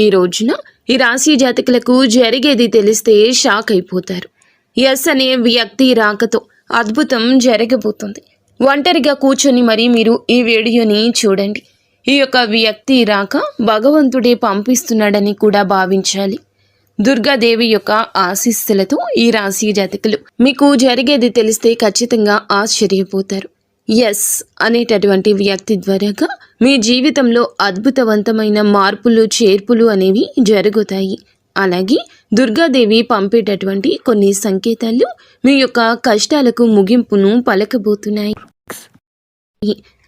ఈ రోజున ఈ రాశి జాతకులకు జరిగేది తెలిస్తే షాక్ అయిపోతారు. ఎస్ అనే వ్యక్తి రాకతో అద్భుతం జరగబోతుంది. ఒంటరిగా కూర్చొని మరి మీరు ఈ వీడియోని చూడండి. ఈ యొక్క వ్యక్తి రాక భగవంతుడే పంపిస్తున్నాడని కూడా భావించాలి. దుర్గాదేవి యొక్క ఆశీస్సులతో ఈ రాశి జాతకులు మీకు జరిగేది తెలిస్తే ఖచ్చితంగా ఆశ్చర్యపోతారు. ఎస్ అనేటటువంటి వ్యక్తి ద్వారాగా మీ జీవితంలో అద్భుతవంతమైన మార్పులు చేర్పులు అనేవి జరుగుతాయి. అలాగే దుర్గాదేవి పంపేటటువంటి కొన్ని సంకేతాలు మీ యొక్క కష్టాలకు ముగింపును పలకబోతున్నాయి.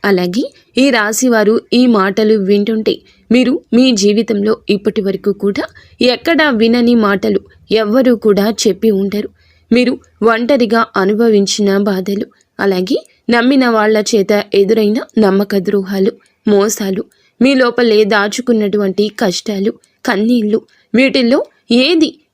అలాగే ఈ రాశివారు ఈ మాటలు వింటుంటే మీరు మీ జీవితంలో ఇప్పటి వరకు కూడా ఎక్కడా వినని మాటలు ఎవ్వరూ కూడా చెప్పి ఉండరు. మీరు ఒంటరిగా అనుభవించిన బాధలు, అలాగే నమ్మిన వాళ్ల చేత ఎదురైన నమ్మక ద్రోహాలు, మోసాలు, మీ లోపలే దాచుకున్నటువంటి కష్టాలు, కన్నీళ్లు, వీటిల్లో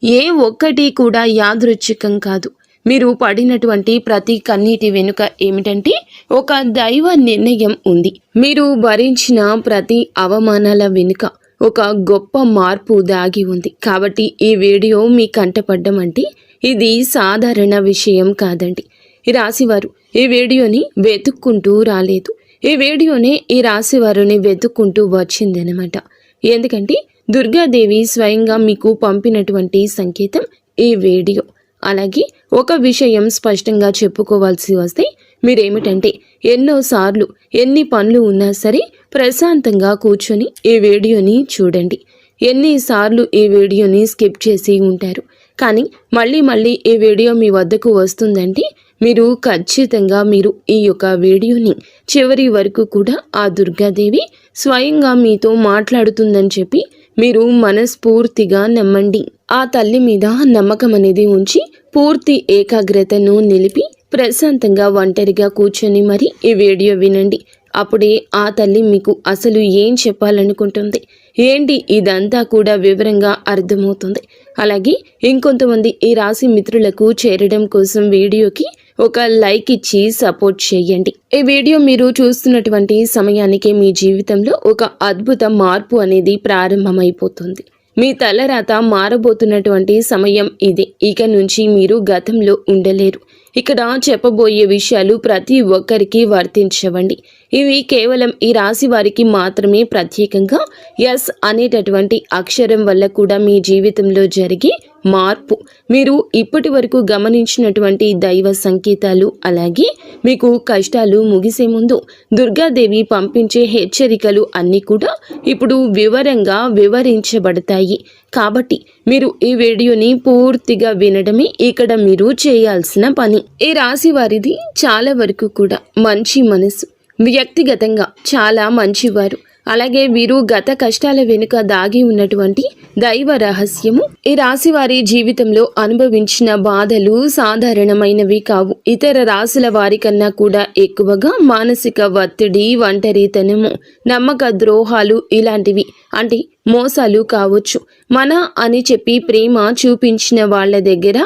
ఏ ఒక్కటి కూడా యాదృచ్ఛికం కాదు. మీరు పడినటువంటి ప్రతి కన్నీటి వెనుక ఏమిటంటే ఒక దైవ నిర్ణయం ఉంది. మీరు భరించిన ప్రతి అవమానాల వెనుక ఒక గొప్ప మార్పు దాగి ఉంది. కాబట్టి ఈ వీడియో మీ కంటపడ్డం అంటే ఇది సాధారణ విషయం కాదండి. ఈ రాశివారు ఈ వీడియోని వెతుక్కుంటూ రాలేదు. ఈ వీడియోనే ఈ రాశివారిని వెతుక్కుంటూ వచ్చిందనమాట. ఎందుకంటే దుర్గాదేవి స్వయంగా మీకు పంపినటువంటి సంకేతం ఈ వీడియో. అలాగే ఒక విషయం స్పష్టంగా చెప్పుకోవాల్సి వస్తే మీరేమిటంటే ఎన్నోసార్లు ఎన్ని పనులు ఉన్నా సరే ప్రశాంతంగా కూర్చొని ఈ వీడియోని చూడండి. ఎన్నిసార్లు ఈ వీడియోని స్కిప్ చేసి ఉంటారు. కానీ మళ్ళీ ఈ వీడియో మీ వద్దకు వస్తుందంటే మీరు ఖచ్చితంగా ఈ యొక్క వీడియోని చివరి వరకు కూడా ఆ దుర్గాదేవి స్వయంగా మీతో మాట్లాడుతుందని చెప్పి మీరు మనస్ఫూర్తిగా నమ్మండి. ఆ తల్లి మీద నమ్మకం అనేది ఉంచి పూర్తి ఏకాగ్రతను నిలిపి ప్రశాంతంగా ఒంటరిగా కూర్చొని మరి ఈ వీడియో వినండి. అప్పుడే ఆ తల్లి మీకు అసలు ఏం చెప్పాలనుకుంటుంది ఏంటి ఇదంతా కూడా వివరంగా అర్థమవుతుంది. అలాగే ఇంకొంతమంది ఈ రాశి మిత్రులకు చేరడం కోసం వీడియోకి ఒక లైక్ ఇచ్చి సపోర్ట్ చేయండి. ఈ వీడియో మీరు చూస్తున్నటువంటి సమయానికి మీ జీవితంలో ఒక అద్భుత మార్పు అనేది ప్రారంభమైపోతుంది. మీ తలరాత మారబోతున్నటువంటి సమయం ఇదే. ఇక నుంచి మీరు గతంలో ఉండలేరు. ఇక్కడ చెప్పబోయే విషయాలు ప్రతి ఒక్కరికి వర్తించవండి. ఇవి కేవలం ఈ రాశి వారికి మాత్రమే ప్రత్యేకంగా ఎస్ అనేటటువంటి అక్షరం వల్ల కూడా మీ జీవితంలో జరిగే మార్పు, మీరు ఇప్పటి వరకు గమనించినటువంటి దైవ సంకేతాలు, అలాగే మీకు కష్టాలు ముగిసే ముందు దుర్గాదేవి పంపించే హెచ్చరికలు అన్నీ కూడా ఇప్పుడు వివరంగా వివరించబడతాయి. కాబట్టి మీరు ఈ వీడియోని పూర్తిగా వినడమే ఇక్కడ మీరు చేయాల్సిన పని. ఈ రాశి వారిది చాలా వరకు కూడా మంచి మనసు, వ్యక్తిగతంగా చాలా మంచివారు. అలాగే వీరు గత కష్టాల వెనుక దాగి ఉన్నటువంటి దైవ రహస్యము. ఈ రాశి వారి జీవితంలో అనుభవించిన బాధలు సాధారణమైనవి కావు. ఇతర రాశుల వారి కన్నా కూడా ఎక్కువగా మానసిక ఒత్తిడి, ఒంటరితనము, నమ్మక ద్రోహాలు ఇలాంటివి, అంటే మోసాలు కావచ్చు. మన అని చెప్పి ప్రేమ చూపించిన వాళ్ళ దగ్గర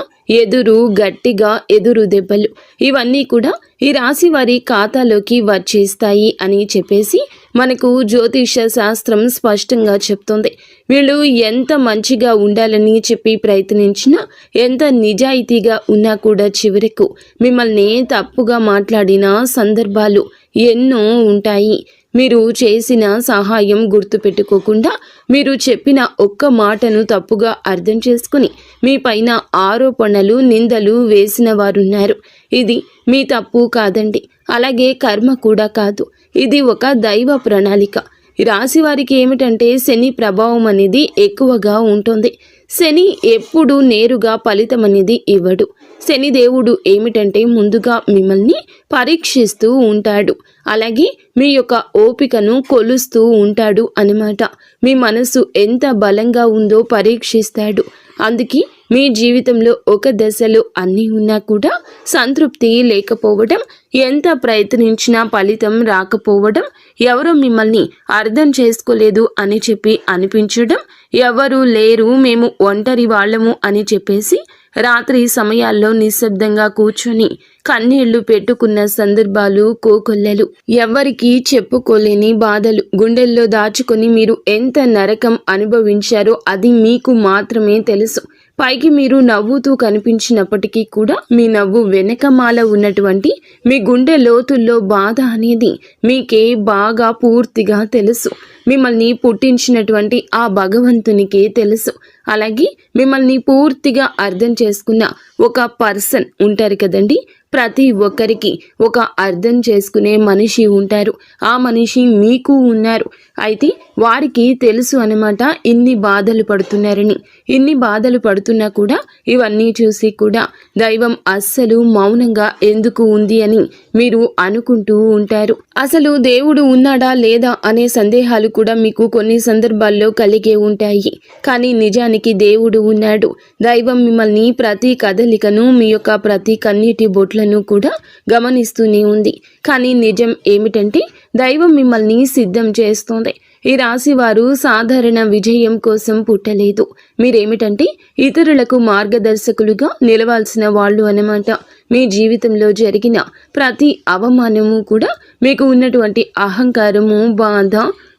గట్టిగా ఎదురు దెబ్బలు, ఇవన్నీ కూడా ఈ రాశి వారి ఖాతాలోకి వచ్చేస్తాయి అని చెప్పేసి మనకు జ్యోతిష శాస్త్రం స్పష్టంగా చెప్తుంది. వీళ్ళు ఎంత మంచిగా ఉండాలని చెప్పి ప్రయత్నించినా, ఎంత నిజాయితీగా ఉన్నా కూడా చివరకు మిమ్మల్ని తప్పుగా మాట్లాడిన సందర్భాలు ఎన్నో ఉంటాయి. మీరు చేసిన సహాయం గుర్తుపెట్టుకోకుండా మీరు చెప్పిన ఒక్క మాటను తప్పుగా అర్థం చేసుకుని మీ పైన ఆరోపణలు, నిందలు వేసిన వారున్నారు. ఇది మీ తప్పు కాదండి. అలాగే కర్మ కూడా కాదు. ఇది ఒక దైవ ప్రణాళిక. రాశి వారికి ఏమిటంటే శని ప్రభావం అనేది ఎక్కువగా ఉంటుంది. శని ఎప్పుడు నేరుగా ఫలితం అనేది ఇవ్వడు. శనిదేవుడు ఏమిటంటే ముందుగా మిమ్మల్ని పరీక్షిస్తూ ఉంటాడు. అలాగే మీ యొక్క ఓపికను కొలుస్తూ ఉంటాడు అన్నమాట. మీ మనసు ఎంత బలంగా ఉందో పరీక్షిస్తాడు. అందుకే మీ జీవితంలో ఒక దశలో అన్నీ ఉన్నా కూడా సంతృప్తి లేకపోవడం, ఎంత ప్రయత్నించినా ఫలితం రాకపోవడం, ఎవరో మిమ్మల్ని అర్థం చేసుకోలేదు అని చెప్పి అనిపించడం, ఎవరు లేరు మేము ఒంటరి వాళ్ళము అని చెప్పేసి రాత్రి సమయాల్లో నిశ్శబ్దంగా కూర్చొని కన్నీళ్లు పెట్టుకున్న సందర్భాలు కోకొల్లలు. ఎవ్వరికీ చెప్పుకోలేని బాధలు గుండెల్లో దాచుకొని మీరు ఎంత నరకం అనుభవించారో అది మీకు మాత్రమే తెలుసు. పైకి మీరు నవ్వుతూ కనిపించినప్పటికీ కూడా మీ నవ్వు వెనకమాల ఉన్నటువంటి మీ గుండె లోతుల్లో బాధ అనేది మీకే బాగా పూర్తిగా తెలుసు. మిమ్మల్ని పుట్టించినటువంటి ఆ భగవంతునికే తెలుసు. అలాగే మిమ్మల్ని పూర్తిగా అర్థం చేసుకున్న ఒక పర్సన్ ఉంటారు కదండి. ప్రతి ఒక్కరికి ఒక అర్థం చేసుకునే మనిషి ఉంటారు. ఆ మనిషి మీకు ఉన్నారు. అయితే వారికి తెలుసు అన్నమాట ఇన్ని బాధలు పడుతున్నారని. ఇన్ని బాధలు పడుతున్నా కూడా ఇవన్నీ చూసి కూడా దైవం అస్సలు మౌనంగా ఎందుకు ఉంది అని మీరు అనుకుంటూ ఉంటారు. అసలు దేవుడు ఉన్నాడా లేదా అనే సందేహాలు కూడా మీకు కొన్ని సందర్భాల్లో కలిగే ఉంటాయి. కానీ నిజానికి దేవుడు ఉన్నాడు. దైవం మిమ్మల్ని ప్రతి కదలికను, మీ యొక్క ప్రతి కన్నీటి బొట్లను కూడా గమనిస్తూనే ఉంది. కానీ నిజం ఏమిటంటే దైవం మిమ్మల్ని సిద్ధం చేస్తోంది. ఈ రాశి వారు సాధారణ విజయం కోసం పుట్టలేదు. మీరేమిటంటే ఇతరులకు మార్గదర్శకులుగా నిలవాల్సిన వాళ్ళు అన్నమాట. మీ జీవితంలో జరిగిన ప్రతి అవమానము కూడా మీకు ఉన్నటువంటి అహంకారము, బాధ,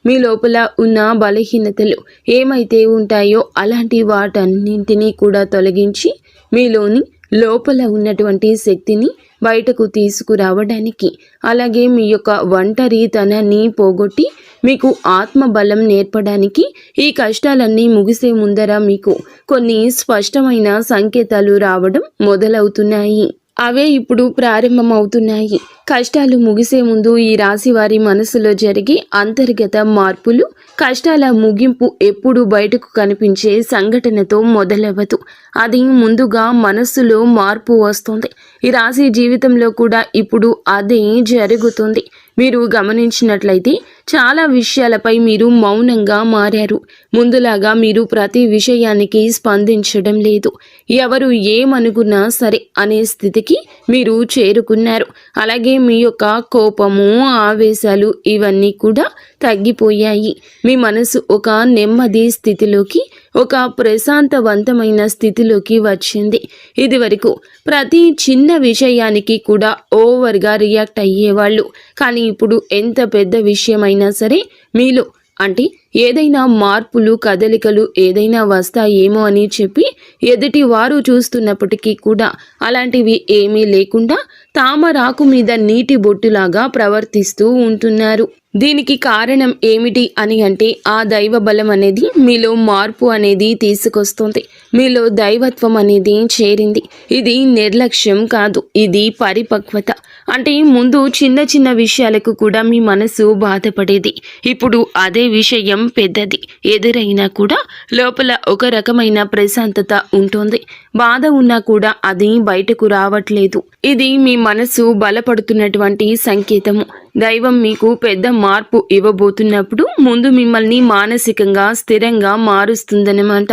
మీ లోపల ఉన్న బలహీనతలు ఏమైతే ఉంటాయో అలాంటి వాటన్నింటినీ కూడా తొలగించి మీలోని లోపల ఉన్నటువంటి శక్తిని బయటకు తీసుకురావడానికి, అలాగే మీ యొక్క ఒంటరితనాన్ని పోగొట్టి మీకు ఆత్మబలం నేర్పడానికి ఈ కష్టాలన్నీ ముగిసే ముందర మీకు కొన్ని స్పష్టమైన సంకేతాలు రావడం మొదలవుతున్నాయి. అవే ఇప్పుడు ప్రారంభమవుతున్నాయి. కష్టాలు ముగిసే ముందు ఈ రాశి వారి మనసులో జరిగే అంతర్గత మార్పులు, కష్టాల ముగింపు ఎప్పుడు బయటకు కనిపించే సంఘటనతో మొదలవ్వదు. అది ముందుగా మనస్సులో మార్పు వస్తుంది. ఈ రాశి జీవితంలో కూడా ఇప్పుడు అదే జరుగుతుంది. మీరు గమనించినట్లయితే చాలా విషయాలపై మీరు మౌనంగా మారారు. ముందులాగా మీరు ప్రతి విషయానికి స్పందించడం లేదు. ఎవరు ఏమనుకున్నా సరే అనే స్థితికి మీరు చేరుకున్నారు. అలాగే మీ యొక్క కోపము, ఆవేశాలు ఇవన్నీ కూడా తగ్గిపోయాయి. మీ మనసు ఒక నెమ్మది స్థితిలోకి, ఒక ప్రశాంతవంతమైన స్థితిలోకి వచ్చింది. ఇది వరకు ప్రతి చిన్న విషయానికి కూడా ఓవర్గా రియాక్ట్ అయ్యేవాళ్ళు. కానీ ఇప్పుడు ఎంత పెద్ద విషయమైనా సరే మీలో అంటే ఏదైనా మార్పులు, కదలికలు ఏదైనా వస్తాయేమో అని చెప్పి ఎదుటి వారు చూస్తున్నప్పటికీ కూడా అలాంటివి ఏమీ లేకుండా తామరాకు మీద నీటి బొట్టులాగా ప్రవర్తిస్తూ ఉంటున్నారు. దీనికి కారణం ఏమిటి అని అంటే ఆ దైవ బలం అనేది మీలో మార్పు అనేది తీసుకొస్తుంది. మీలో దైవత్వం అనేది చేరింది. ఇది నిర్లక్ష్యం కాదు, ఇది పరిపక్వత. అంటే ముందు చిన్న చిన్న విషయాలకు కూడా మీ మనసు బాధపడేది. ఇప్పుడు అదే విషయం పెద్దది ఎదురైనా కూడా లోపల ఒక రకమైన ప్రశాంతత ఉంటుంది. బాధ ఉన్నా కూడా అది బయటకు రావట్లేదు. ఇది మీ మనసు బలపడుతున్నటువంటి సంకేతము. దైవం మీకు పెద్ద మార్పు ఇవ్వబోతున్నప్పుడు ముందు మిమ్మల్ని మానసికంగా స్థిరంగా మారుస్తుందన్నమాట.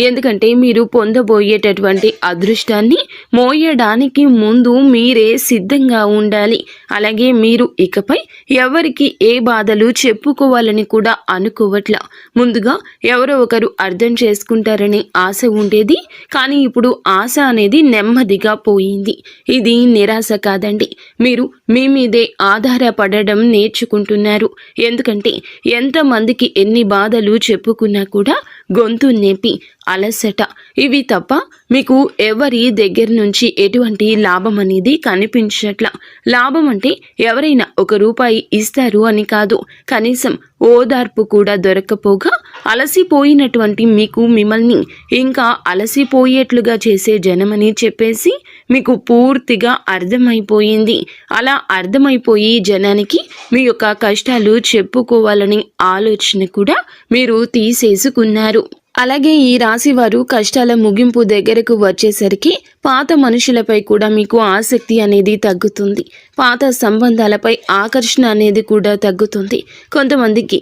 ఎందుకంటే మీరు పొందబోయేటటువంటి అదృష్టాన్ని మోయడానికి ముందు మీరే సిద్ధంగా ఉండాలి. అలాగే మీరు ఇకపై ఎవరికి ఏ బాధలు చెప్పుకోవాలని కూడా అనుకోవట్లా. ముందుగా ఎవరో ఒకరు అర్థం చేసుకుంటారని ఆశ ఉండేది. కానీ ఇప్పుడు ఆశ అనేది నెమ్మదిగా పోయింది. ఇది నిరాశ కాదండి. మీరు మీ మీదే ఆధారపడడం నేర్చుకుంటున్నారు. ఎందుకంటే ఎంతమందికి ఎన్ని బాధలు చెప్పుకున్నా కూడా గొంతు నొప్పి, అలసట ఇవి తప్ప మీకు ఎవరి దగ్గర నుంచి ఎటువంటి లాభం అనేది కనిపించట్లా. లాభం అంటే ఎవరైనా ₹1 ఇస్తారు అని కాదు, కనీసం ఓదార్పు కూడా దొరకపోగా అలసిపోయినటువంటి మీకు మిమ్మల్ని ఇంకా అలసిపోయేట్లుగా చేసే జనమని చెప్పేసి మీకు పూర్తిగా అర్థమైపోయింది. అలా అర్థమైపోయి జనానికి మీ యొక్క కష్టాలు చెప్పుకోవాలని ఆలోచన కూడా మీరు తీసేసుకున్నారు. అలాగే ఈ రాశి వారు కష్టాల ముగింపు దగ్గరకు వచ్చేసరికి పాత మనుషులపై కూడా మీకు ఆసక్తి అనేది తగ్గుతుంది. పాత సంబంధాలపై ఆకర్షణ అనేది కూడా తగ్గుతుంది. కొంతమందికి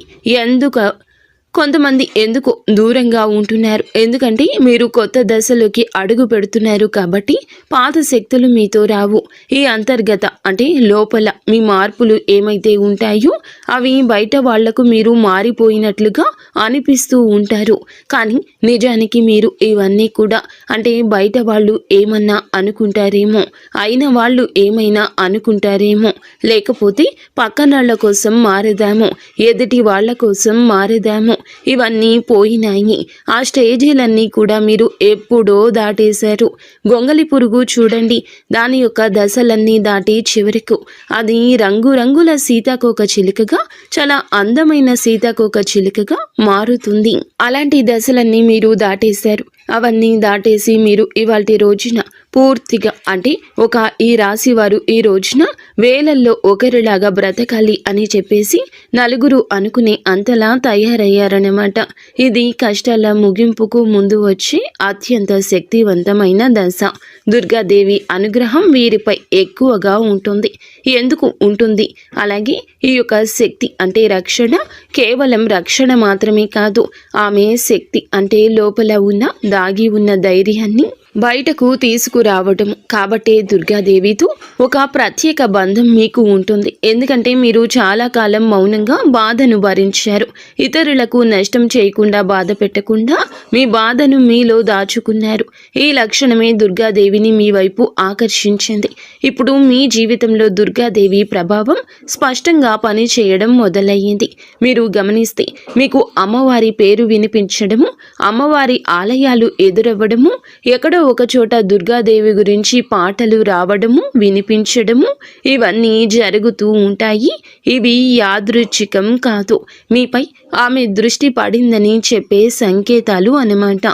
కొంతమంది ఎందుకు దూరంగా ఉంటున్నారు, ఎందుకంటే మీరు కొత్త దశలోకి అడుగు పెడుతున్నారు కాబట్టి పాత శక్తులు మీతో రావు. ఈ అంతర్గత అంటే లోపల మీ మార్పులు ఏమైతే ఉంటాయో అవి బయట వాళ్లకు మీరు మారిపోయినట్లుగా అనిపిస్తూ ఉంటారు. కానీ నిజానికి మీరు ఇవన్నీ కూడా అంటే బయట వాళ్ళు ఏమన్నా అనుకుంటారేమో, అయిన వాళ్ళు ఏమైనా అనుకుంటారేమో, లేకపోతే పక్కనళ్ళ కోసం మారదాము, ఎదుటి వాళ్ళ కోసం మారదాము, ఇవన్నీ పోయినాయి. ఆ స్టేజీలన్నీ కూడా మీరు ఎప్పుడో దాటేశారు. గొంగలి పురుగు చూడండి, దాని యొక్క దశలన్నీ దాటి చివరకు అది రంగురంగుల సీతాకోక చిలుకగా, చాలా అందమైన సీతాకోక చిలుకగా మారుతుంది. అలాంటి దశలన్నీ మీరు దాటేశారు. అవన్నీ దాటేసి మీరు ఇవాల్టి రోజున పూర్తిగా అంటే ఒక ఈ రాశి వారు ఈ రోజున వేలల్లో ఒకరిలాగా బ్రతకాలి అని చెప్పేసి నలుగురు అనుకునే అంతలా తయారయ్యారన్నమాట. ఇది కష్టాల ముగింపుకు ముందు వచ్చే అత్యంత శక్తివంతమైన దశ. దుర్గాదేవి అనుగ్రహం వీరిపై ఎక్కువగా ఉంటుంది. ఎందుకు ఉంటుంది? అలాగే ఈ యొక్క శక్తి అంటే రక్షణ కేవలం రక్షణ మాత్రమే కాదు, ఆమె శక్తి అంటే లోపల ఉన్న దాగి ఉన్న ధైర్యాన్ని బయటకు తీసుకురావటం. కాబట్టే దుర్గాదేవితో ఒక ప్రత్యేక బంధం మీకు ఉంటుంది. ఎందుకంటే మీరు చాలా కాలం మౌనంగా బాధను భరించారు. ఇతరులకు నష్టం చేయకుండా బాధ పెట్టకుండా మీ బాధను మీలో దాచుకున్నారు. ఈ లక్షణమే దుర్గాదేవిని మీ వైపు ఆకర్షించింది. ఇప్పుడు మీ జీవితంలో దుర్గాదేవి ప్రభావం స్పష్టంగా పనిచేయడం మొదలయ్యింది. మీరు గమనిస్తే మీకు అమ్మవారి పేరు వినిపించడము, అమ్మవారి ఆలయాలు ఎదురవ్వడము, ఎక్కడో ఒక చోట దుర్గాదేవి గురించి పాటలు రావడము, వినిపించడము, ఇవన్నీ జరుగుతూ ఉంటాయి. ఇవి యాదృచ్ఛికం కాదు, మీపై ఆమె దృష్టి పడిందని చెప్పే సంకేతాలు అన్నమాట.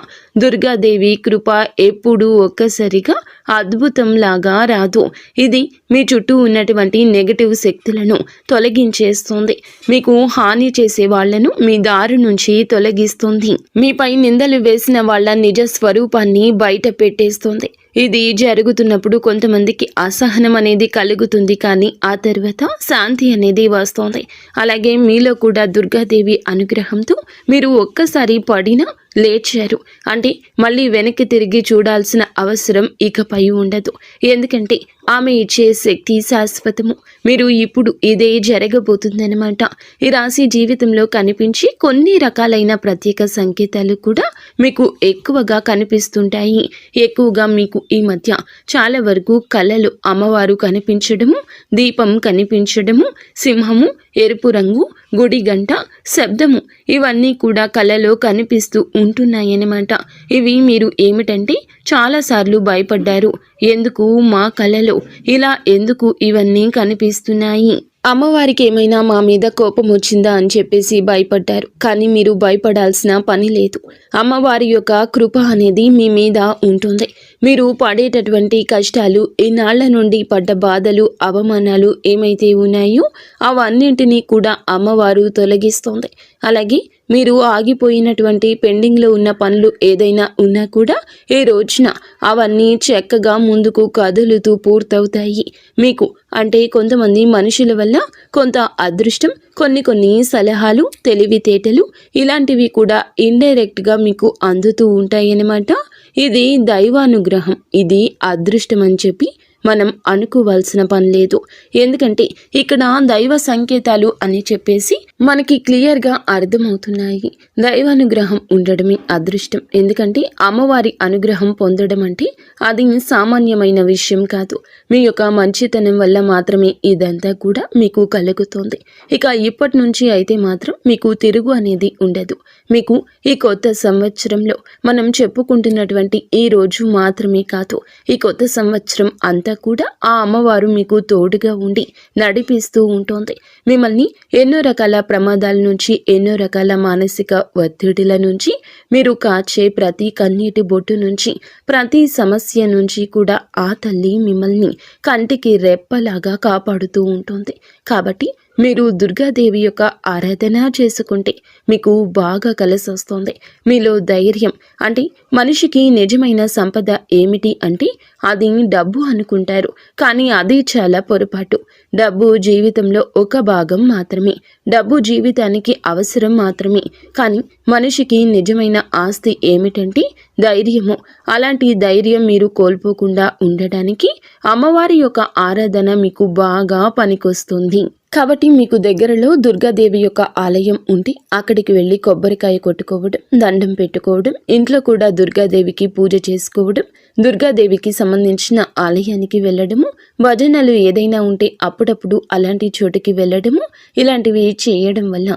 దుర్గాదేవి కృప ఎప్పుడూ ఒక్కసారిగా అద్భుతంలాగా రాదు. ఇది మీ చుట్టూ ఉన్నటువంటి నెగటివ్ శక్తులను తొలగించేస్తుంది. మీకు హాని చేసే వాళ్లను మీ దారి నుంచి తొలగిస్తుంది. మీపై నిందలు వేసిన వాళ్ళ నిజ స్వరూపాన్ని బయట పెట్టేస్తుంది. ఇది జరుగుతున్నప్పుడు కొంతమందికి అసహనం అనేది కలుగుతుంది, కానీ ఆ తర్వాత శాంతి అనేది వస్తుంది. అలాగే మీలో కూడా దుర్గాదేవి అనుగ్రహంతో మీరు ఒక్కసారి పడినా లేచారు అంటే మళ్ళీ వెనక్కి తిరిగి చూడాల్సిన అవసరం ఇకపై ఉండదు. ఎందుకంటే ఆమె ఇచ్చే శక్తి శాశ్వతము. మీరు ఇప్పుడు ఇదే జరగబోతుందన్నమాట. ఈ రాశి జీవితంలో కనిపించి కొన్ని రకాలైన ప్రత్యేక సంకేతాలు కూడా మీకు ఎక్కువగా కనిపిస్తుంటాయి. ఎక్కువగా మీకు ఈ మధ్య చాలా వరకు కళలు అమ్మవారు కనిపించడము, దీపం కనిపించడము, సింహము, ఎరుపు రంగు, గుడి గంట, శబ్దము, ఇవన్నీ కూడా కళలో కనిపిస్తూ ఉంటున్నాయన్నమాట. ఇవి మీరు ఏమిటంటే చాలాసార్లు భయపడ్డారు. ఎందుకు మా కళలో ఇలా ఎందుకు ఇవన్నీ కనిపిస్తున్నాయి, అమ్మవారికి ఏమైనా మా మీద కోపం వచ్చిందా అని చెప్పేసి భయపడ్డారు. కానీ మీరు భయపడాల్సిన పని లేదు. అమ్మవారి యొక్క కృప అనేది మీ మీద ఉంటుంది. మీరు పడేటటువంటి కష్టాలు, ఈనాళ్ల నుండి పడ్డ బాధలు, అవమానాలు ఏమైతే ఉన్నాయో అవన్నింటినీ కూడా అమ్మవారు తొలగిస్తుంది. అలాగే మీరు ఆగిపోయినటువంటి పెండింగ్లో ఉన్న పనులు ఏదైనా ఉన్నా కూడా ఈ రోజున అవన్నీ చక్కగా ముందుకు కదులుతూ పూర్తవుతాయి. మీకు అంటే కొంతమంది మనుషుల వల్ల కొంత అదృష్టం, కొన్ని సలహాలు, తెలివితేటలు ఇలాంటివి కూడా ఇండైరెక్ట్గా మీకు అందుతూ ఉంటాయన్నమాట. ఇది దైవానుగ్రహం, ఇది అదృష్టం అని చెప్పి మనం అనుకోవాల్సిన పని లేదు. ఎందుకంటే ఇక్కడ దైవ సంకేతాలు అని చెప్పేసి మనకి క్లియర్గా అర్థమవుతున్నాయి. దైవానుగ్రహం ఉండడమే అదృష్టం. ఎందుకంటే అమ్మవారి అనుగ్రహం పొందడం అంటే అది సామాన్యమైన విషయం కాదు. మీ యొక్క మంచితనం వల్ల మాత్రమే ఇదంతా కూడా మీకు కలుగుతుంది. ఇక ఇప్పటి నుంచి అయితే మాత్రం మీకు తిరుగు అనేది ఉండదు. మీకు ఈ కొత్త సంవత్సరంలో మనం చెప్పుకుంటున్నటువంటి ఈ రోజు మాత్రమే కాదు, ఈ కొత్త సంవత్సరం అంతా కూడా ఆ అమ్మవారు మీకు తోడుగా ఉండి నడిపిస్తూ ఉంటుంది. మిమ్మల్ని ఎన్నో రకాల ప్రమాదాల నుంచి, ఎన్నో రకాల మానసిక ఒత్తిడిల నుంచి, మీరు కాచే ప్రతి కన్నీటి బొట్టు నుంచి, ప్రతి సమస్య నుంచి కూడా ఆ తల్లి మిమ్మల్ని కంటికి రెప్పలాగా కాపాడుతూ ఉంటుంది. కాబట్టి మీరు దుర్గాదేవి యొక్క ఆరాధన చేసుకుంటే మీకు బాగా కలిసి వస్తుంది. మీలో ధైర్యం అంటే మనిషికి నిజమైన సంపద ఏమిటి అంటే అది డబ్బు అనుకుంటారు. కానీ అది చాలా పొరపాటు. డబ్బు జీవితంలో ఒక భాగం మాత్రమే. డబ్బు జీవితానికి అవసరం మాత్రమే. కానీ మనిషికి నిజమైన ఆస్తి ఏమిటంటే ధైర్యము. అలాంటి ధైర్యం మీరు కోల్పోకుండా ఉండడానికి అమ్మవారి యొక్క ఆరాధన మీకు బాగా పనికొస్తుంది. కాబట్టి మీకు దగ్గరలో దుర్గాదేవి యొక్క ఆలయం ఉంటే అక్కడికి వెళ్ళి కొబ్బరికాయ కొట్టుకోవడం, దండం పెట్టుకోవడం, ఇంట్లో కూడా దుర్గాదేవికి పూజ చేసుకోవడం, దుర్గాదేవికి సంబంధించిన ఆలయానికి వెళ్ళడము, భజనలు ఏదైనా ఉంటే అప్పుడప్పుడు అలాంటి చోటుకి వెళ్ళడము, ఇలాంటివి చేయడం వల్ల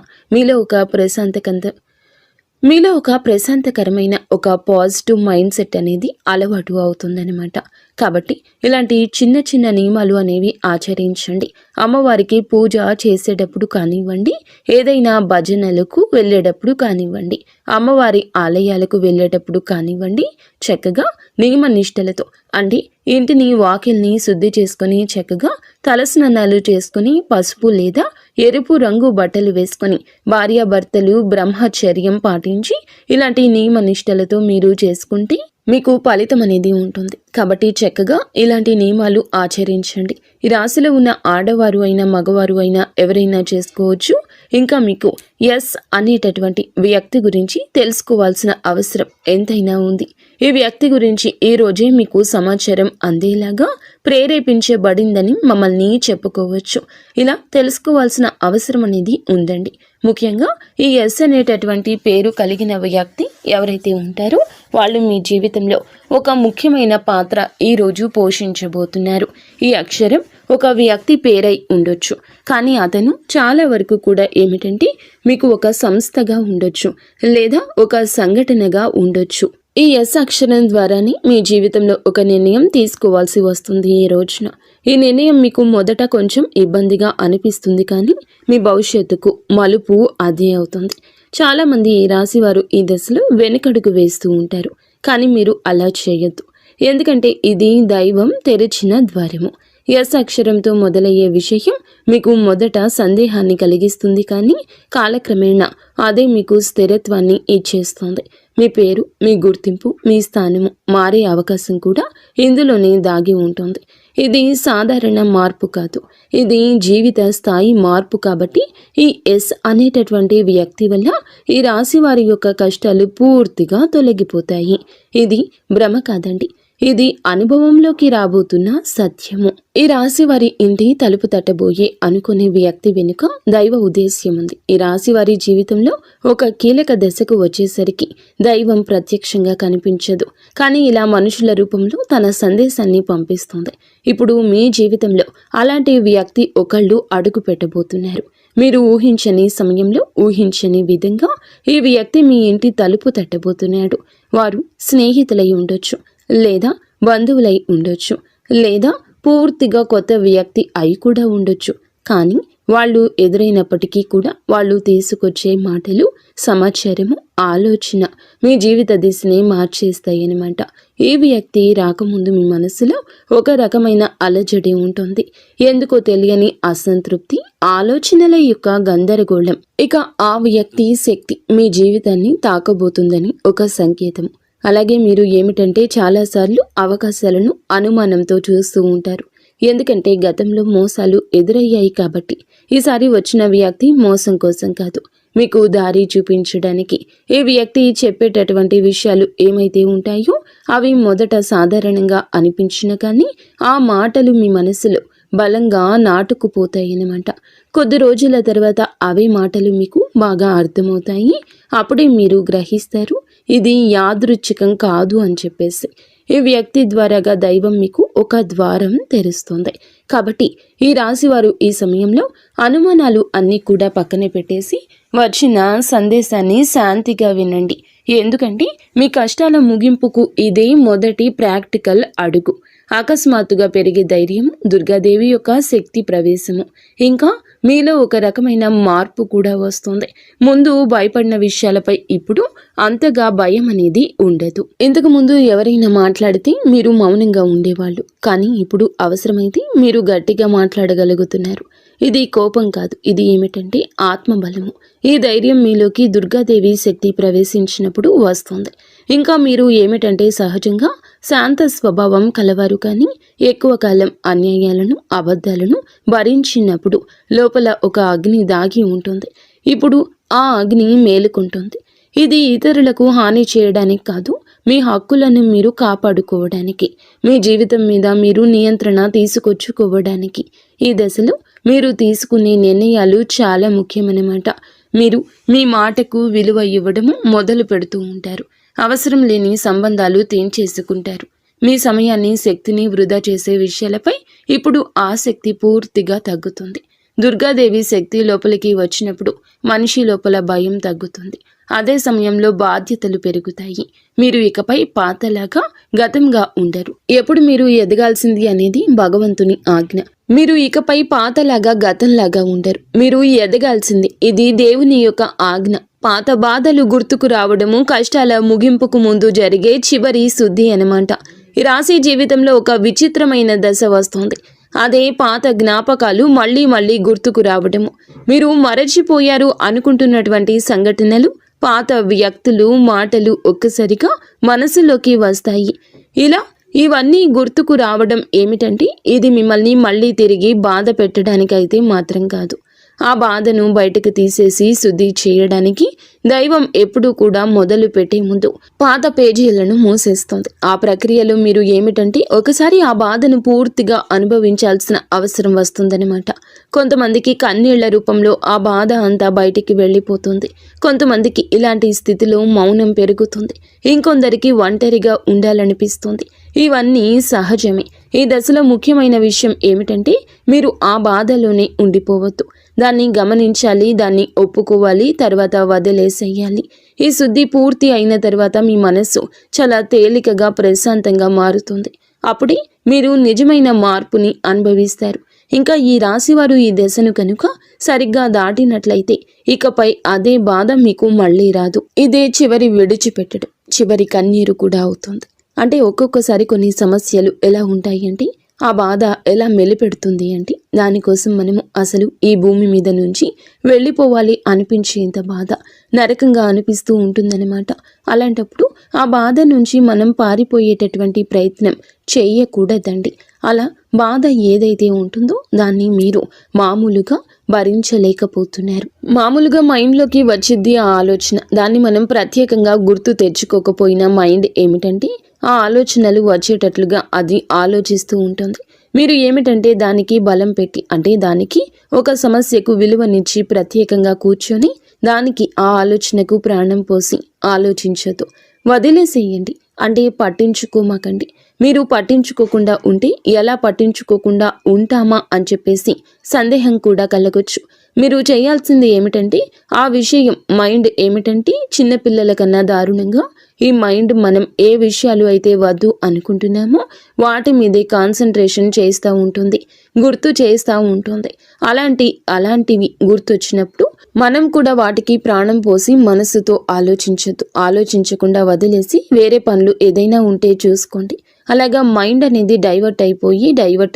మీలో ఒక ప్రశాంతకరమైన ఒక పాజిటివ్ మైండ్ సెట్ అనేది అలవాటు అవుతుందన్నమాట. కాబట్టి ఇలాంటి చిన్న చిన్న నియమాలు అనేవి ఆచరించండి. అమ్మవారికి పూజ చేసేటప్పుడు కానివ్వండి, ఏదైనా భజనలకు వెళ్ళేటప్పుడు కానివ్వండి, అమ్మవారి ఆలయాలకు వెళ్ళేటప్పుడు కానివ్వండి, చక్కగా నియమ నిష్టలతో అంటే ఇంటిని వాకిల్ని శుద్ధి చేసుకొని చక్కగా తలస్నానాలు చేసుకుని పసుపు లేదా ఎరుపు రంగు బట్టలు వేసుకొని భార్యాభర్తలు బ్రహ్మచర్యం పాటించి ఇలాంటి నియమ నిష్టలతో మీరు చేసుకుంటే మీకు ఫలితం అనేది ఉంటుంది. కాబట్టి చక్కగా ఇలాంటి నియమాలు ఆచరించండి. ఈ రాశిలో ఉన్న ఆడవారు అయినా మగవారు అయినా ఎవరైనా చేసుకోవచ్చు. ఇంకా మీకు ఎస్ అనేటటువంటి వ్యక్తి గురించి తెలుసుకోవాల్సిన అవసరం ఎంతైనా ఉంది. ఈ వ్యక్తి గురించి ఈ రోజే మీకు సమాచారం అందేలాగా ప్రేరేపించబడిందని మమ్మల్ని చెప్పుకోవచ్చు. ఇలా తెలుసుకోవాల్సిన అవసరం అనేది ఉందండి. ముఖ్యంగా ఈ ఎస్ అనేటటువంటి పేరు కలిగిన వ్యక్తి ఎవరైతే ఉంటారో వాళ్ళు మీ జీవితంలో ఒక ముఖ్యమైన పాత్ర ఈరోజు పోషించబోతున్నారు. ఈ అక్షరం ఒక వ్యక్తి పేరై ఉండొచ్చు, కానీ అతను చాలా వరకు కూడా ఏమిటంటే మీకు ఒక సంస్థగా ఉండొచ్చు లేదా ఒక సంఘటనగా ఉండొచ్చు. ఈ ఎస్ అక్షరం ద్వారానే మీ జీవితంలో ఒక నిర్ణయం తీసుకోవాల్సి వస్తుంది. ఈ రోజున ఈ నిర్ణయం మీకు మొదట కొంచెం ఇబ్బందిగా అనిపిస్తుంది, కానీ మీ భవిష్యత్తుకు మలుపు అదే అవుతుంది. చాలామంది ఈ రాశి వారు ఈ దశలో వెనుకడుగు వేస్తూ ఉంటారు, కానీ మీరు అలా చేయొద్దు. ఎందుకంటే ఇది దైవం తెరిచిన ద్వారము. ఎస్ అక్షరంతో మొదలయ్యే విషయం మీకు మొదట సందేహాన్ని కలిగిస్తుంది, కానీ కాలక్రమేణా అదే మీకు స్థిరత్వాన్ని ఇచ్చేస్తుంది. మీ పేరు, మీ గుర్తింపు, మీ స్థానము మారే అవకాశం కూడా ఇందులోనే దాగి ఉంటుంది. ఇది సాధారణ మార్పు కాదు, ఇది జీవిత స్థాయి మార్పు. కాబట్టి ఈ ఎస్ అనేటటువంటి వ్యక్తి వల్ల ఈ రాశి వారి యొక్క కష్టాలు పూర్తిగా తొలగిపోతాయి. ఇది భ్రమ కాదండి, ఇది అనుభవంలోకి రాబోతున్న సత్యము. ఈ రాశి వారి ఇంటి తలుపు తట్టబోయే అనుకునే వ్యక్తి వెనుక దైవ ఉద్దేశ్యం ఉంది. ఈ రాశి వారి జీవితంలో ఒక కీలక దశకు వచ్చేసరికి దైవం ప్రత్యక్షంగా కనిపించదు, కానీ ఇలా మనుషుల రూపంలో తన సందేశాన్ని పంపిస్తుంది. ఇప్పుడు మీ జీవితంలో అలాంటి వ్యక్తి ఒకళ్ళు అడుగు పెట్టబోతున్నారు. మీరు ఊహించని సమయంలో ఊహించని విధంగా ఈ వ్యక్తి మీ ఇంటి తలుపు తట్టబోతున్నాడు. వారు స్నేహితులై ఉండొచ్చు, లేదా బంధువులై ఉండొచ్చు, లేదా పూర్తిగా కొత్త వ్యక్తి అయి కూడా ఉండొచ్చు. కానీ వాళ్ళు ఎదురైనప్పటికీ కూడా వాళ్ళు తీసుకొచ్చే మాటలు, సమాచారము, ఆలోచన మీ జీవిత దిశని మార్చేస్తాయి అన్నమాట. ఈ వ్యక్తి రాకముందు మీ మనసులో ఒక రకమైన అలజడి ఉంటుంది. ఎందుకో తెలియని అసంతృప్తి, ఆలోచనల యొక్క గందరగోళం. ఇక ఆ వ్యక్తి శక్తి మీ జీవితాన్ని తాకబోతుందని ఒక సంకేతం. అలాగే మీరు ఏమిటంటే చాలాసార్లు అవకాశాలను అనుమానంతో చూస్తూ ఉంటారు. ఎందుకంటే గతంలో మోసాలు ఎదురయ్యాయి కాబట్టి. ఈసారి వచ్చిన వ్యక్తి మోసం కోసం కాదు, మీకు దారి చూపించడానికి. ఈ వ్యక్తి చెప్పేటటువంటి విషయాలు ఏమైతే ఉంటాయో అవి మొదట సాధారణంగా అనిపించిన కానీ ఆ మాటలు మీ మనసులో బలంగా నాటుకుపోతాయన్నమాట. కొద్ది రోజుల తర్వాత అవే మాటలు మీకు బాగా అర్థమవుతాయి. అప్పుడే మీరు గ్రహిస్తారు ఇది యాదృచ్ఛికం కాదు అని చెప్పేసి. ఈ వ్యక్తి ద్వారాగా దైవం మీకు ఒక ద్వారం తెరుస్తుంది. కాబట్టి ఈ రాశివారు ఈ సమయంలో అనుమానాలు అన్నీ కూడా పక్కనే పెట్టేసి వచ్చిన సందేశాన్ని శాంతిగా వినండి. ఎందుకంటే మీ కష్టాల ముగింపుకు ఇదే మొదటి ప్రాక్టికల్ అడుగు. అకస్మాత్తుగా పెరిగే ధైర్యం, దుర్గాదేవి యొక్క శక్తి ప్రవేశము, ఇంకా మీలో ఒక రకమైన మార్పు కూడా వస్తుంది. ముందు భయపడిన విషయాలపై ఇప్పుడు అంతగా భయం అనేది ఉండదు. ఇంతకు ముందు ఎవరైనా మాట్లాడితే మీరు మౌనంగా ఉండేవాళ్ళు, కానీ ఇప్పుడు అవసరమైతే మీరు గట్టిగా మాట్లాడగలుగుతున్నారు. ఇది కోపం కాదు, ఇది ఏమిటంటే ఆత్మబలము. ఈ ధైర్యం మీలోకి దుర్గాదేవి శక్తి ప్రవేశించినప్పుడు వస్తుంది. ఇంకా మీరు ఏమిటంటే సహజంగా శాంత స్వభావం కలవారు కానీ ఎక్కువ కాలం అన్యాయాలను అబద్ధాలను భరించినప్పుడు లోపల ఒక అగ్ని దాగి ఉంటుంది. ఇప్పుడు ఆ అగ్ని మేలుకుంటుంది. ఇది ఇతరులకు హాని చేయడానికి కాదు, మీ హక్కులను మీరు కాపాడుకోవడానికి, మీ జీవితం మీద మీరు నియంత్రణ తీసుకొచ్చుకోవడానికి. ఈ దశలో మీరు తీసుకునే నిర్ణయాలు చాలా ముఖ్యమన్నమాట. మీరు మీ మాటకు విలువ ఇవ్వడము మొదలు పెడుతూ ఉంటారు. అవసరం లేని సంబంధాలు తెంచేసుకుంటారు. మీ సమయాన్ని శక్తిని వృధా చేసే విషయాలపై ఇప్పుడు ఆసక్తి పూర్తిగా తగ్గుతుంది. దుర్గాదేవి శక్తి లోపలికి వచ్చినప్పుడు మనిషి లోపల భయం తగ్గుతుంది. అదే సమయంలో బాధ్యతలు పెరుగుతాయి. మీరు ఇకపై పాతలాగా గతంగా ఉండరు. ఎప్పుడు మీరు ఎదగాల్సింది అనేది భగవంతుని ఆజ్ఞ. మీరు ఇకపై పాతలాగా గతంలాగా ఉండరు. మీరు ఎదగాల్సింది, ఇది దేవుని యొక్క ఆజ్ఞ. పాత బాధలు గుర్తుకు రావడము కష్టాల ముగింపుకు ముందు జరిగే చివరి శుద్ధి అన్నమాట. ఈ రాశి జీవితంలో ఒక విచిత్రమైన దశ వస్తుంది. అదే పాత జ్ఞాపకాలు మళ్ళీ మళ్ళీ గుర్తుకు రావడము. మీరు మరచిపోయారు అనుకుంటున్నటువంటి సంఘటనలు, పాత వ్యక్తులు, మాటలు ఒక్కసారిగా మనసులోకి వస్తాయి. ఇలా ఇవన్నీ గుర్తుకు రావడం ఏమిటంటే, ఇది మిమ్మల్ని మళ్ళీ తిరిగి బాధ పెట్టడానికైతే మాత్రం కాదు. ఆ బాధను బయటకు తీసేసి శుద్ధి చేయడానికి దైవం ఎప్పుడూ కూడా మొదలు పెట్టే ముందు పాత పేజీలను మూసేస్తుంది. ఆ ప్రక్రియలో మీరు ఏమిటంటే ఒకసారి ఆ బాధను పూర్తిగా అనుభవించాల్సిన అవసరం వస్తుందన్నమాట. కొంతమందికి కన్నీళ్ల రూపంలో ఆ బాధ అంతా బయటికి వెళ్ళిపోతుంది. కొంతమందికి ఇలాంటి స్థితిలో మౌనం పెరుగుతుంది. ఇంకొందరికి ఒంటరిగా ఉండాలనిపిస్తుంది. ఇవన్నీ సహజమే. ఈ దశలో ముఖ్యమైన విషయం ఏమిటంటే, మీరు ఆ బాధలోనే ఉండిపోవద్దు. దాన్ని గమనించాలి, దాన్ని ఒప్పుకోవాలి, తర్వాత వదిలేసేయాలి. ఈ శుద్ధి పూర్తి అయిన తర్వాత మీ మనస్సు చాలా తేలికగా ప్రశాంతంగా మారుతుంది. అప్పుడే మీరు నిజమైన మార్పుని అనుభవిస్తారు. ఇంకా ఈ రాశివారు ఈ దశను కనుక సరిగ్గా దాటినట్లయితే ఇకపై అదే బాధ మీకు మళ్ళీ రాదు. ఇదే చివరి విడిచిపెట్టడం, చివరి కన్నీరు కూడా అవుతుంది. అంటే ఒక్కొక్కసారి కొన్ని సమస్యలు ఎలా ఉంటాయి అంటే, ఆ బాధ ఎలా మెలిపెడుతుంది అంటే, దానికోసం మనము అసలు ఈ భూమి మీద నుంచి వెళ్ళిపోవాలి అనిపించేంత బాధ నరకంగా అనిపిస్తూ ఉంటుందన్నమాట. అలాంటప్పుడు ఆ బాధ నుంచి మనం పారిపోయేటటువంటి ప్రయత్నం చేయకూడదండి. అలా బాధ ఏదైతే ఉంటుందో దాన్ని మీరు మామూలుగా భరించలేకపోతున్నారు. మామూలుగా మైండ్లోకి వచ్చిద్ది ఆ ఆలోచన. దాన్ని మనం ప్రత్యేకంగా గుర్తు తెచ్చుకోకపోయినా మైండ్ ఏమిటంటే ఆ ఆలోచనలు వచ్చేటట్లుగా అది ఆలోచిస్తూ ఉంటుంది. మీరు ఏమిటంటే దానికి బలం పెట్టి, అంటే దానికి ఒక సమస్యకు విలువనిచ్చి ప్రత్యేకంగా కూర్చొని దానికి ఆ ఆలోచనకు ప్రాణం పోసి ఆలోచించొద్దు. వదిలేసేయండి. అంటే పట్టించుకోమాకండి. మీరు పట్టించుకోకుండా ఉంటే ఎలా పట్టించుకోకుండా ఉంటామా అని చెప్పేసి సందేహం కూడా కలగొచ్చు. మీరు చేయాల్సింది ఏమిటంటే, ఆ విషయం మైండ్ ఏమిటంటే చిన్నపిల్లల కన్నా దారుణంగా ఈ మైండ్ మనం ఏ విషయాలు అయితే వద్దు అనుకుంటున్నామో వాటి మీదే కాన్సన్ట్రేషన్ చేస్తూ ఉంటుంది, గుర్తు చేస్తూ ఉంటుంది. అలాంటివి గుర్తొచ్చినప్పుడు మనం కూడా వాటికి ప్రాణం పోసి మనసుతో ఆలోచించొద్దు. ఆలోచించకుండా వదిలేసి వేరే పనులు ఏదైనా ఉంటే చూసుకోండి. అలాగా మైండ్ అనేది డైవర్ట్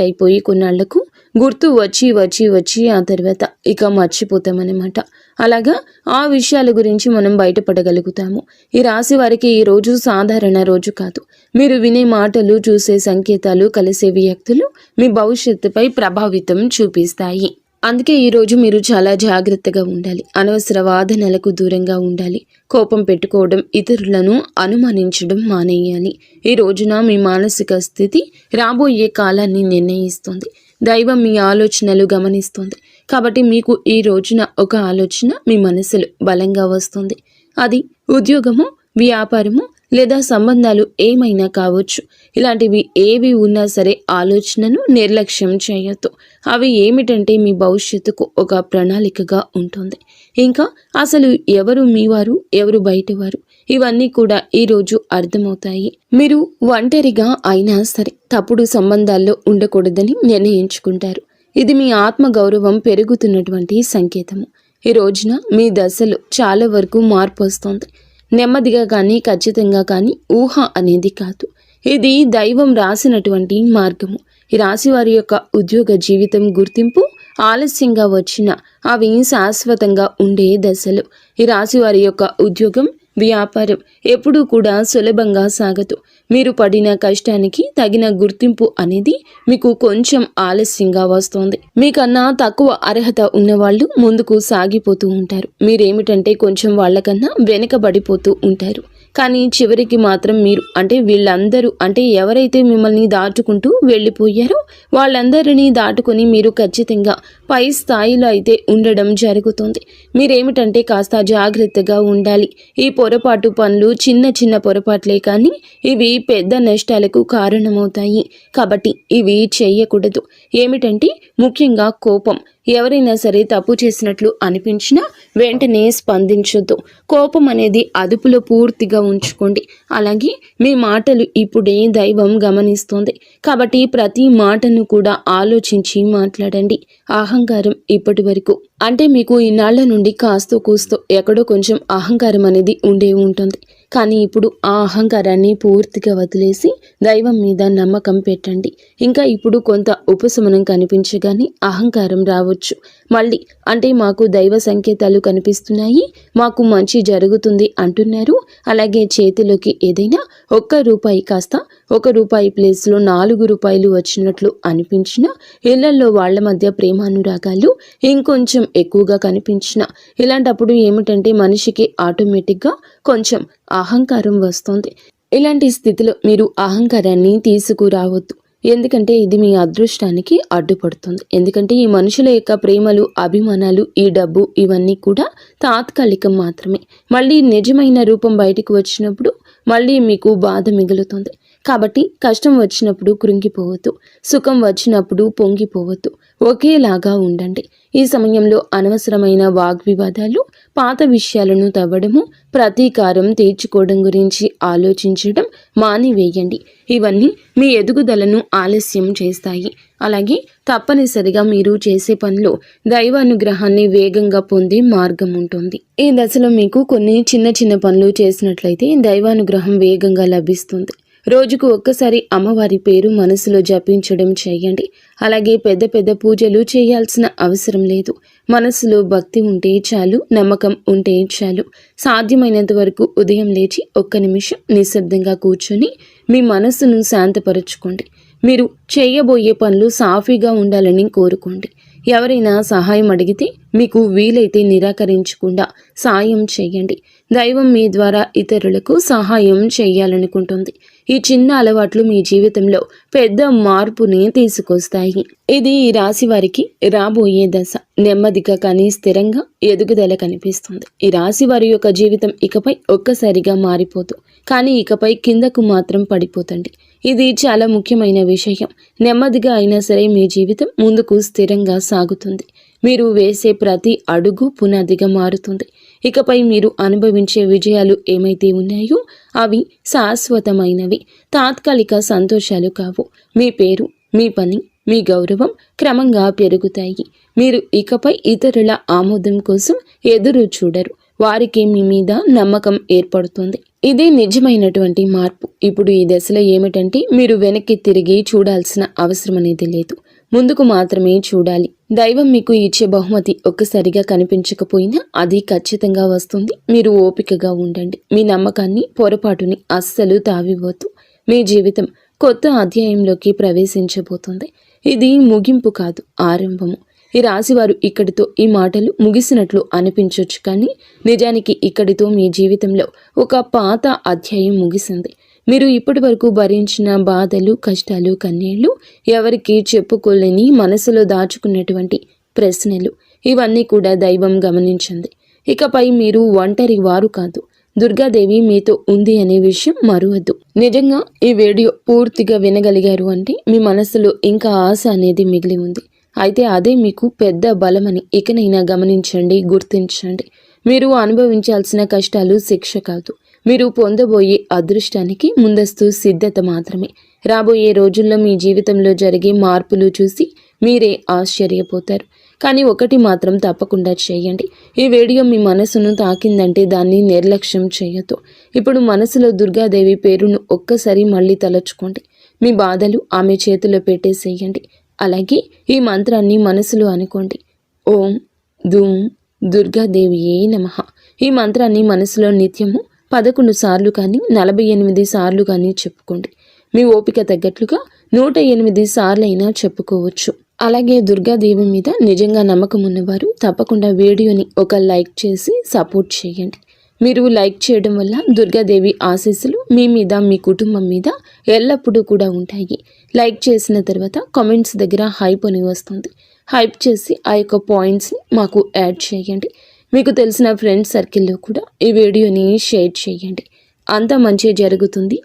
అయిపోయి కొన్నాళ్లకు గుర్తు వచ్చి ఆ తర్వాత ఇక మర్చిపోతామన్నమాట. అలాగా ఆ విషయాల గురించి మనం బయటపడగలుగుతాము. ఈ రాశి వారికి ఈ రోజు సాధారణ రోజు కాదు. మీరు వినే మాటలు, చూసే సంకేతాలు, కలిసే వ్యక్తులు మీ భవిష్యత్తుపై ప్రభావితం చూపిస్తాయి. అందుకే ఈరోజు మీరు చాలా జాగ్రత్తగా ఉండాలి. అనవసర వాదనలకు దూరంగా ఉండాలి. కోపం పెట్టుకోవడం, ఇతరులను అనుమానించడం మానేయాలి. ఈ రోజున మీ మానసిక స్థితి రాబోయే కాలాన్ని నిర్ణయిస్తుంది. దైవం మీ ఆలోచనలు గమనిస్తుంది. కాబట్టి మీకు ఈ రోజున ఒక ఆలోచన మీ మనసులో బలంగా వస్తుంది. అది ఉద్యోగము, వ్యాపారము లేదా సంబంధాలు ఏమైనా కావచ్చు. ఇలాంటివి ఏవి ఉన్నా సరే ఆలోచనను నిర్లక్ష్యం చేయొద్దు. అవి ఏమిటంటే మీ భవిష్యత్తుకు ఒక ప్రణాళికగా ఉంటుంది. ఇంకా అసలు ఎవరు మీవారు, ఎవరు బయటవారు, ఇవన్నీ కూడా ఈరోజు అర్థమవుతాయి. మీరు ఒంటరిగా అయినా సరే తప్పుడు సంబంధాల్లో ఉండకూడదని నిర్ణయించుకుంటారు. ఇది మీ ఆత్మగౌరవం పెరుగుతున్నటువంటి సంకేతము. ఈ రోజున మీ దశలో చాలా వరకు మార్పు వస్తుంది. నెమ్మదిగా కానీ ఖచ్చితంగా కానీ ఊహ అనేది కాదు. ఇది దైవం రాసినటువంటి మార్గము. ఈ రాశి వారి యొక్క ఉద్యోగ జీవితం గుర్తింపు ఆలస్యంగా వచ్చిన అవి శాశ్వతంగా ఉండే దశలు. ఈ రాశి వారి యొక్క ఉద్యోగం వ్యాపారం ఎప్పుడూ కూడా సులభంగా సాగదు. మీరు పడిన కష్టానికి తగిన గుర్తింపు అనేది మీకు కొంచెం ఆలస్యంగా వస్తుంది. మీకన్నా తక్కువ అర్హత ఉన్నవాళ్ళు ముందుకు సాగిపోతూ ఉంటారు. మీరేమిటంటే కొంచెం వాళ్ళకన్నా వెనకబడిపోతూ ఉంటారు. కానీ చివరికి మాత్రం మీరు వీళ్ళందరూ ఎవరైతే మిమ్మల్ని దాటుకుంటూ వెళ్ళిపోయారో వాళ్ళందరినీ దాటుకొని మీరు ఖచ్చితంగా పై స్థాయిలో అయితే ఉండడం జరుగుతుంది. మీరేమిటంటే కాస్త జాగ్రత్తగా ఉండాలి. ఈ పొరపాటు పనులు చిన్న చిన్న పొరపాట్లే కానీ ఇవి పెద్ద నష్టాలకు కారణమవుతాయి. కాబట్టి ఇవి చేయకూడదు. ఏమిటంటే ముఖ్యంగా కోపం. ఎవరైనా సరే తప్పు చేసినట్లు అనిపించినా వెంటనే స్పందించొద్దు. కోపం అనేది అదుపులో పూర్తిగా ఉంచుకోండి. అలాగే మీ మాటలు ఇప్పుడే దైవం గమనిస్తోంది. కాబట్టి ప్రతి మాటను కూడా ఆలోచించి మాట్లాడండి. అహంకారం ఇప్పటి వరకు మీకు ఇన్నాళ్ల నుండి కాస్తో కూస్తో ఎక్కడో కొంచెం అహంకారం అనేది ఉండే ఉంటుంది. కానీ ఇప్పుడు ఆ అహంకారాన్ని పూర్తిగా వదిలేసి దైవం మీద నమ్మకం పెట్టండి. ఇంకా ఇప్పుడు కొంత ఉపశమనం కనిపించగానే అహంకారం రావచ్చు. మళ్ళీ మాకు దైవ సంకేతాలు కనిపిస్తున్నాయి, మాకు మంచి జరుగుతుంది అంటున్నారు. అలాగే చేతిలోకి ఏదైనా ₹1 కాస్త ₹1 ప్లేస్లో ₹4 వచ్చినట్లు అనిపించిన, ఇళ్లలో వాళ్ల మధ్య ప్రేమానురాగాలు ఇంకొంచెం ఎక్కువగా కనిపించిన, ఇలాంటప్పుడు ఏమిటంటే మనిషికి ఆటోమేటిక్గా కొంచెం అహంకారం వస్తుంది. ఇలాంటి స్థితిలో మీరు అహంకారాన్ని తీసుకురావద్దు. ఎందుకంటే ఇది మీ అదృష్టానికి అడ్డుపడుతుంది. ఎందుకంటే ఈ మనుషుల యొక్క ప్రేమలు, అభిమానాలు, ఈ డబ్బు ఇవన్నీ కూడా తాత్కాలికం మాత్రమే. మళ్ళీ నిజమైన రూపం బయటికి వచ్చినప్పుడు మళ్ళీ మీకు బాధ మిగులుతుంది. కాబట్టి కష్టం వచ్చినప్పుడు కృంగిపోవద్దు, సుఖం వచ్చినప్పుడు పొంగిపోవద్దు. ఒకేలాగా ఉండండి. ఈ సమయంలో అనవసరమైన వాగ్వివాదాలు, పాత విషయాలను తవ్వడము, ప్రతీకారం తీర్చుకోవడం గురించి ఆలోచించడం మానివేయండి. ఇవన్నీ మీ ఎదుగుదలను ఆలస్యం చేస్తాయి. అలాగే తప్పనిసరిగా మీరు చేసే పనిలో దైవానుగ్రహాన్ని వేగంగా పొందే మార్గం ఉంటుంది. ఈ దశలో మీకు కొన్ని చిన్న చిన్న పనులు చేసినట్లయితే దైవానుగ్రహం వేగంగా లభిస్తుంది. రోజుకు ఒక్కసారి అమ్మవారి పేరు మనసులో జపించడం చేయండి. అలాగే పెద్ద పెద్ద పూజలు చేయాల్సిన అవసరం లేదు. మనసులో భక్తి ఉంటే చాలు, నమ్మకం ఉంటే చాలు. సాధ్యమైనంత వరకు ఉదయం లేచి 1 నిమిషం నిశ్శబ్దంగా కూర్చొని మీ మనసును శాంతపరచుకోండి. మీరు చేయబోయే పనులు సాఫీగా ఉండాలని కోరుకోండి. ఎవరైనా సహాయం అడిగితే మీకు వీలైతే నిరాకరించకుండా సాయం చేయండి. దైవం మీ ద్వారా ఇతరులకు సహాయం చేయాలనుకుంటుంది. ఈ చిన్న అలవాట్లు మీ జీవితంలో పెద్ద మార్పుని తీసుకొస్తాయి. ఇది ఈ రాశి వారికి రాబోయే దశ. నెమ్మదిగా కానీ స్థిరంగా ఎదుగుదల కనిపిస్తుంది. ఈ రాశి వారి యొక్క జీవితం ఇకపై ఒక్కసారిగా మారిపోదు, కానీ ఇకపై కిందకు మాత్రం పడిపోతండి. ఇది చాలా ముఖ్యమైన విషయం. నెమ్మదిగా అయినా సరే మీ జీవితం ముందుకు స్థిరంగా సాగుతుంది. మీరు వేసే ప్రతి అడుగు పునాదిగా మారుతుంది. ఇకపై మీరు అనుభవించే విజయాలు ఏమైతే ఉన్నాయో అవి శాశ్వతమైనవి, తాత్కాలిక సంతోషాలు కావు. మీ పేరు, మీ పని, మీ గౌరవం క్రమంగా పెరుగుతాయి. మీరు ఇకపై ఇతరుల ఆమోదం కోసం ఎదురు చూడరు. వారికి మీ మీద నమ్మకం ఏర్పడుతుంది. ఇదే నిజమైనటువంటి మార్పు. ఇప్పుడు ఈ దశలో ఏమిటంటే మీరు వెనక్కి తిరిగి చూడాల్సిన అవసరం అనేది లేదు, ముందుకు మాత్రమే చూడాలి. దైవం మీకు ఇచ్చే బహుమతి ఒక్కసారిగా కనిపించకపోయినా అది ఖచ్చితంగా వస్తుంది. మీరు ఓపికగా ఉండండి. మీ నమ్మకాన్ని, పొరపాటుని అస్సలు తావివ్వద్దు. మీ జీవితం కొత్త అధ్యాయంలోకి ప్రవేశించబోతుంది. ఇది ముగింపు కాదు, ఆరంభము. ఈ రాశివారు ఇక్కడితో ఈ మాటలు ముగిసినట్లు అనిపించవచ్చు, కానీ నిజానికి ఇక్కడితో మీ జీవితంలో ఒక పాత అధ్యాయం ముగిసింది. మీరు ఇప్పటి వరకు భరించిన బాధలు, కష్టాలు, కన్నీళ్లు, ఎవరికి చెప్పుకోలేని మనసులో దాచుకున్నటువంటి ప్రశ్నలు, ఇవన్నీ కూడా దైవం గమనించింది. ఇకపై మీరు ఒంటరి వారు కాదు, దుర్గాదేవి మీతో ఉంది అనే విషయం మరువద్దు. నిజంగా ఈ వీడియో పూర్తిగా వినగలిగారు అంటే మీ మనసులో ఇంకా ఆశ అనేది మిగిలి ఉంది. అయితే అదే మీకు పెద్ద బలమని ఇకనైనా గమనించండి, గుర్తించండి. మీరు అనుభవించాల్సిన కష్టాలు శిక్ష కాదు, మీరు పొందబోయే అదృష్టానికి ముందస్తు సిద్ధత మాత్రమే. రాబోయే రోజుల్లో మీ జీవితంలో జరిగే మార్పులు చూసి మీరే ఆశ్చర్యపోతారు. కానీ ఒకటి మాత్రం తప్పకుండా చేయండి. ఈ వీడియో మీ మనసును తాకిందంటే దాన్ని నిర్లక్ష్యం చేయొద్దు. ఇప్పుడు మనసులో దుర్గాదేవి పేరును ఒక్కసారి మళ్ళీ తలచుకోండి. మీ బాధలు ఆమె చేతిలో పెట్టేసేయండి. అలాగే ఈ మంత్రాన్ని మనసులో అనుకోండి. ఓం ధూం దుర్గాదేవియే నమః. ఈ మంత్రాన్ని మనసులో నిత్యము 11 సార్లు కానీ 48 సార్లు కానీ చెప్పుకోండి. మీ ఓపిక తగ్గట్లుగా 108 సార్లైనా చెప్పుకోవచ్చు. అలాగే దుర్గాదేవి మీద నిజంగా నమ్మకం ఉన్నవారు తప్పకుండా వీడియోని ఒక లైక్ చేసి సపోర్ట్ చేయండి. మీరు లైక్ చేయడం వల్ల దుర్గాదేవి ఆశీస్సులు మీ మీద మీ కుటుంబం మీద ఎల్లప్పుడూ కూడా ఉంటాయి. లైక్ చేసిన తర్వాత కామెంట్స్ దగ్గర హైప్ అని వస్తుంది. హైప్ చేసి ఆ యొక్క పాయింట్స్ని మాకు యాడ్ చేయండి. మీకు తెలిసిన ఫ్రెండ్స్ సర్కిల్లో కూడా ఈ వీడియోని షేర్ చేయండి. అంతా మంచి జరుగుతుంది.